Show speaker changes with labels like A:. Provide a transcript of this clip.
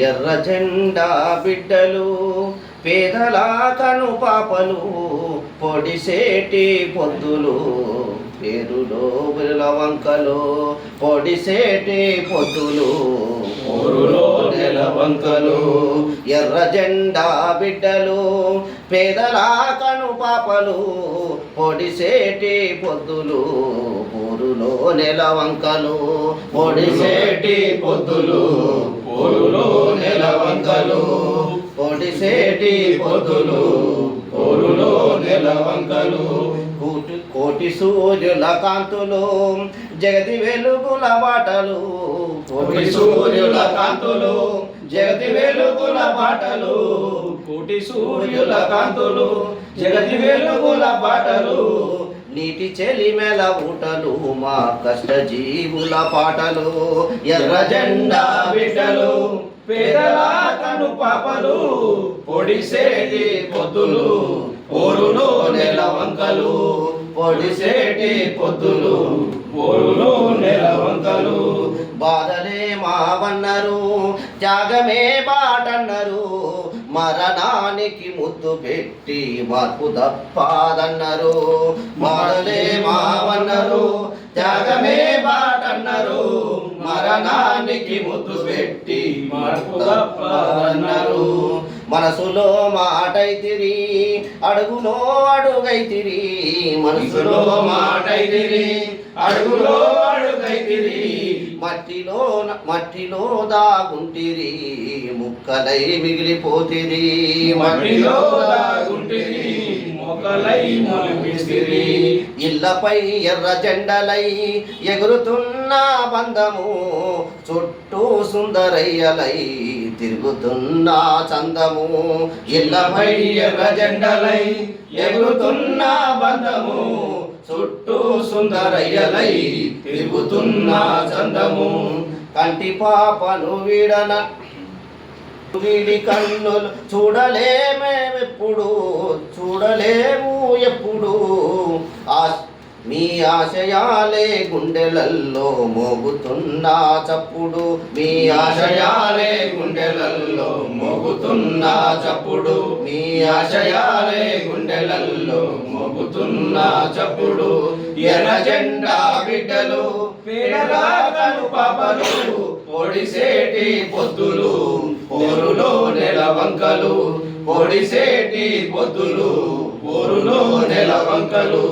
A: ఎర్ర జెండా బిడ్డలు పేదల కను పాపలు పొడిసేటి పొద్దులు పేరులో విలవంకలు పొడిసేటి పొద్దులు ఊరులో నెలవంకలు ఎర్ర జెండా బిడ్డలు పేదల కను పాపలు పొడిసేటి పొద్దులు ఊరులో నెలవంకలు పొడిసేటి పొద్దులు ఊరులో నెలవంకలు పొడిసేటి పొద్దులు ఊరులో నెలవంకలు కోటి సూర్యుల కాంతులు జగతి వెలుగుల బాటలు కోటి సూర్యుల కాంతులు జగతి వెలుగుల బాటలు కోటి సూర్యుల కాంతులు జగతి వెలుగుల బాటలు నీటి చెలిమెల ఊటలు మా కష్ట జీవుల పాటలు ఎర్ర జెండా బిడ్డలు పేదల కను పాపలు పొడిసేటి పొద్దులు ఊరులో నెలవంకలు పొడిసేటి పొద్దులు ఊరులో నెలవంకలు బాధలే మావన్నారు త్యాగమే బాటన్నారు మరణానికి ముద్దు పెట్టి మార్పు తప్పాదన్నారు బాధలే మావన్నారు త్యాగమే బాటన్నారు మరణానికి ముద్దు పెట్టి మార్పు తప్పాదన్నారు మనసులో మాటైతిరి అడుగులో అడుగైతిరి మనసులో మాటైతిరి అడుగులో అడుగైతిరి మట్టిలో దాగుంటిరి ముక్కలై మిగిలిపోతిరి మట్టిలో దాగుంటిరి మొక్కలై మొలిపిస్తిరి ఇళ్ళపై ఎర్ర జెండలై ఎగురుతున్న బంధము చుట్టూ సుందరయ్యలై తిరుగుతున్న చందము ఇళ్ళపై ఎర్ర జెండలై ఎగురుతున్న బంధము చుట్టూ సుందరయ్యలై తిరుగుతున్న చందము కంటి పాపను వీడి కన్నులు చూడలేమెప్పుడు చూడలేము ఎప్పుడు మీ ఆశయాలే గుండెలల్లో మోగుతున్న చప్పుడు మీ ఆశయాలే గుండెలల్లో మోగుతున్న చప్పుడు మీ ఆశయాలే గుండెలల్లో మోగుతున్న చప్పుడు ఎర్ర జెండా బిడ్డలు పేదల కను పాపలు పొడిసేటి పొద్దులు ఊరులో నెలవంకలు పొడిసేటి పొద్దులు ఊరులో నెలవంకలు